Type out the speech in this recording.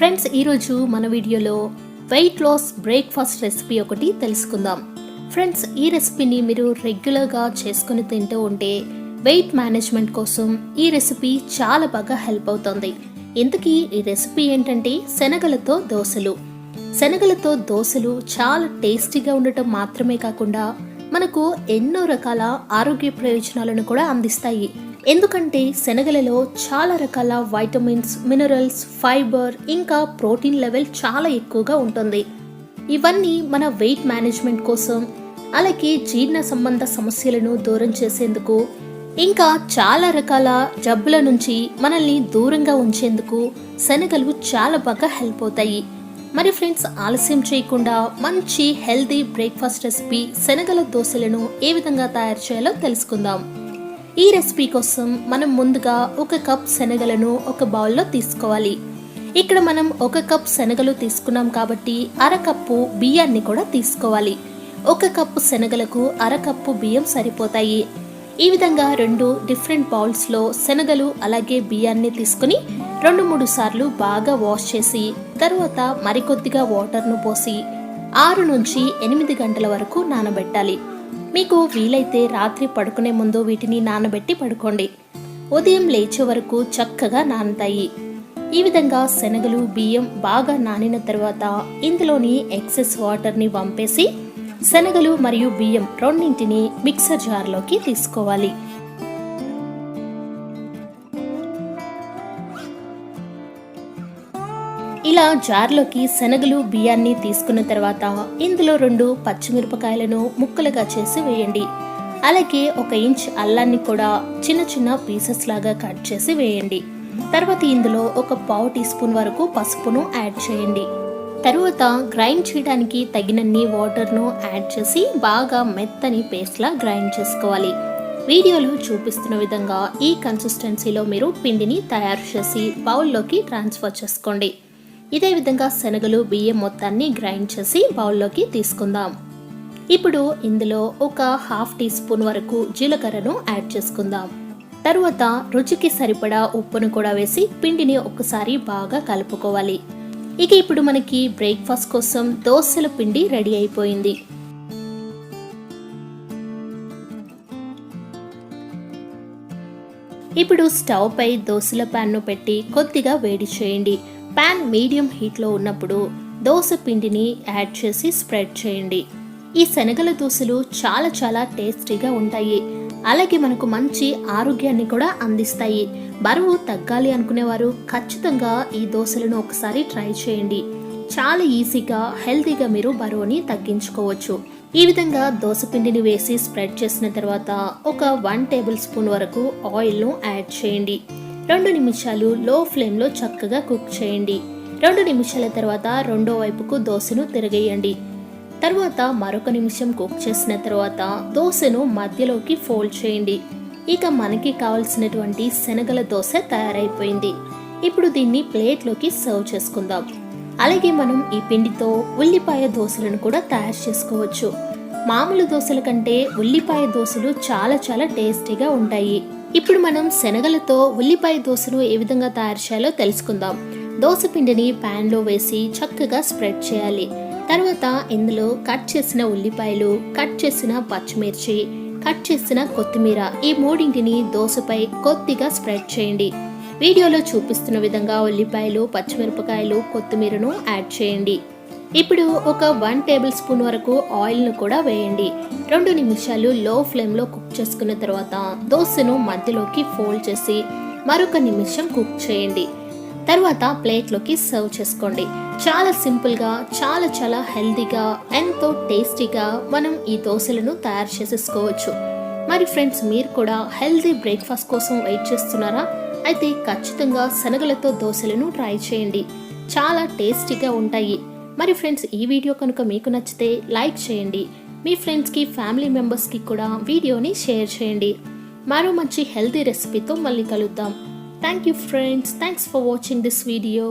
Friends, ఈరోజు మన వీడియోలో వెయిట్ లాస్ బ్రేక్ఫాస్ట్ రెసిపీ ఒకటి తెలుసుకుందాం. ఫ్రెండ్స్, ఈ రెసిపీని మీరు రెగ్యులర్గా చేసుకుని తింటూ ఉంటే వెయిట్ మేనేజ్మెంట్ కోసం ఈ రెసిపీ చాలా బాగా హెల్ప్ అవుతుంది. ఇంతకీ ఈ రెసిపీ ఏంటంటే శనగలతో దోశలు. శనగలతో దోశలు చాలా టేస్టీగా ఉండటం మాత్రమే కాకుండా మనకు ఎన్నో రకాల ఆరోగ్య ప్రయోజనాలను కూడా అందిస్తాయి. ఎందుకంటే శనగలలో చాలా రకాల వైటమిన్స్, మినరల్స్, ఫైబర్ ఇంకా ప్రోటీన్ లెవెల్ చాలా ఎక్కువగా ఉంటుంది. ఇవన్నీ మన వెయిట్ మేనేజ్మెంట్ కోసం, అలాగే జీర్ణ సంబంధ సమస్యలను దూరం చేసేందుకు, ఇంకా చాలా రకాల జబ్బుల నుంచి మనల్ని దూరంగా ఉంచేందుకు శనగలు చాలా బాగా హెల్ప్ అవుతాయి. మరి ఫ్రెండ్స్, ఆలస్యం చేయకుండా మంచి హెల్తీ బ్రేక్ఫాస్ట్ రెసిపీ శనగల దోశలను ఏ విధంగా తయారు చేయాలో తెలుసుకుందాం. ఈ రెసిపీ కోసం మనం ముందుగా 1 కప్ శనగలను ఒక బౌల్లో తీసుకోవాలి. ఇక్కడ మనం 1 కప్ శనగలు తీసుకున్నాం కాబట్టి 1/2 కప్పు బియ్యాన్ని కూడా తీసుకోవాలి. 1 కప్పు శనగలకు 1/2 కప్పు బియ్యం సరిపోతాయి. ఈ విధంగా 2 డిఫరెంట్ బౌల్స్లో శనగలు అలాగే బియ్యాన్ని తీసుకుని 2-3 సార్లు బాగా వాష్ చేసి తర్వాత మరికొద్దిగా వాటర్ను పోసి 6 నుంచి 8 గంటల వరకు నానబెట్టాలి. మీకు వీలైతే రాత్రి పడుకునే ముందు వీటిని నానబెట్టి పడుకోండి. ఉదయం లేచే వరకు చక్కగా నానుతాయి. ఈ విధంగా శనగలు, బియ్యం బాగా నానిన తర్వాత ఇందులోని ఎక్సెస్ వాటర్ని వంపేసి శనగలు మరియు బియ్యం రెండింటిని మిక్సర్ జార్లోకి తీసుకోవాలి. ఇలా జార్లోకి శనగలు, బియ్యాన్ని తీసుకున్న తర్వాత ఇందులో 2 పచ్చిమిరపకాయలను ముక్కలుగా చేసి వేయండి. అలాగే 1 ఇంచ్ అల్లాన్ని కూడా చిన్న చిన్న పీసెస్ లాగా కట్ చేసి వేయండి. తర్వాత ఇందులో 1/4 టీ స్పూన్ వరకు పసుపును యాడ్ చేయండి. తర్వాత గ్రైండ్ చేయడానికి తగినన్ని వాటర్ను యాడ్ చేసి బాగా మెత్తని పేస్ట్లా గ్రైండ్ చేసుకోవాలి. వీడియోలో చూపిస్తున్న విధంగా ఈ కన్సిస్టెన్సీలో మీరు పిండిని తయారు చేసి బౌల్లోకి ట్రాన్స్ఫర్ చేసుకోండి. ఇదే విధంగా శనగలు, బియ్యం మొత్తాన్ని గ్రైండ్ చేసి బౌల్లోకి తీసుకుందాం. ఇప్పుడు ఇందులో 1/2 టీ స్పూన్ వరకు జీలకర్రను యాడ్ చేసుకుందాం. తరువాత రుచికి సరిపడా ఉప్పును కూడా వేసి పిండిని ఒకసారి బాగా కలుపుకోవాలి. ఇక ఇప్పుడు మనకి బ్రేక్ఫాస్ట్ కోసం దోశల పిండి రెడీ అయిపోయింది. ఇప్పుడు స్టవ్ పై దోశల ప్యాన్ను పెట్టి కొద్దిగా వేడి చేయండి. ప్యాన్ మీడియం హీట్లో ఉన్నప్పుడు దోశ పిండిని యాడ్ చేసి స్ప్రెడ్ చేయండి. ఈ శనగల దోశలు చాలా చాలా టేస్టీగా ఉంటాయి. అలాగే మనకు మంచి ఆరోగ్యాన్ని కూడా అందిస్తాయి. బరువు తగ్గాలి అనుకునేవారు ఖచ్చితంగా ఈ దోశలను ఒకసారి ట్రై చేయండి. చాలా ఈజీగా హెల్తీగా మీరు బరువుని తగ్గించుకోవచ్చు. ఈ విధంగా దోశ పిండిని వేసి స్ప్రెడ్ చేసిన తర్వాత 1 టేబుల్ స్పూన్ వరకు ఆయిల్ను యాడ్ చేయండి. 2 నిమిషాలు లో ఫ్లేమ్లో చక్కగా కుక్ చేయండి. 2 నిమిషాల తర్వాత రెండో వైపుకు దోశను తిరగేయండి. తర్వాత మరొక నిమిషం కుక్ చేసిన తర్వాత దోశను మధ్యలోకి ఫోల్డ్ చేయండి. ఇక మనకి కావాల్సినటువంటి శనగల దోశ తయారైపోయింది. ఇప్పుడు దీన్ని ప్లేట్లోకి సర్వ్ చేసుకుందాం. అలాగే మనం ఈ పిండితో ఉల్లిపాయ దోశలను కూడా తయారు చేసుకోవచ్చు. మామూలు దోశల కంటే ఉల్లిపాయ దోశలు చాలా చాలా టేస్టీగా ఉంటాయి. ఇప్పుడు మనం శనగలతో ఉల్లిపాయ దోశను ఏ విధంగా తయారు చేయాలో తెలుసుకుందాం. దోశ పిండిని ప్యాన్లో వేసి చక్కగా స్ప్రెడ్ చేయాలి. తర్వాత ఇందులో కట్ చేసిన ఉల్లిపాయలు, కట్ చేసిన పచ్చిమిర్చి, కట్ చేసిన కొత్తిమీర ఈ మూడింటిని దోశపై కొద్దిగా స్ప్రెడ్ చేయండి. వీడియోలో చూపిస్తున్న విధంగా ఉల్లిపాయలు, పచ్చిమిరపకాయలు, కొత్తిమీరను యాడ్ చేయండి. ఇప్పుడు 1 టేబుల్ స్పూన్ వరకు ఆయిల్ను కూడా వేయండి. 2 నిమిషాలు లో ఫ్లేమ్లో కుక్ చేసుకున్న తర్వాత దోశను మధ్యలోకి ఫోల్డ్ చేసి మరొక నిమిషం కుక్ చేయండి. తర్వాత ప్లేట్లోకి సర్వ్ చేసుకోండి. చాలా సింపుల్గా, చాలా చాలా హెల్తీగా, ఎంతో టేస్టీగా మనం ఈ దోశలను తయారు చేసేసుకోవచ్చు. మరి ఫ్రెండ్స్, మీరు కూడా హెల్తీ బ్రేక్ఫాస్ట్ కోసం వెయిట్ చేస్తున్నారా? అయితే ఖచ్చితంగా శనగలతో దోశలను ట్రై చేయండి. చాలా టేస్టీగా ఉంటాయి. మరి ఫ్రెండ్స్, ఈ వీడియో కనుక మీకు నచ్చితే లైక్ చేయండి. మీ ఫ్రెండ్స్కి, ఫ్యామిలీ మెంబర్స్కి కూడా వీడియోని షేర్ చేయండి. మరో మంచి హెల్తీ రెసిపీతో మళ్ళీ కలుద్దాం. Thank you friends. Thanks for watching this video.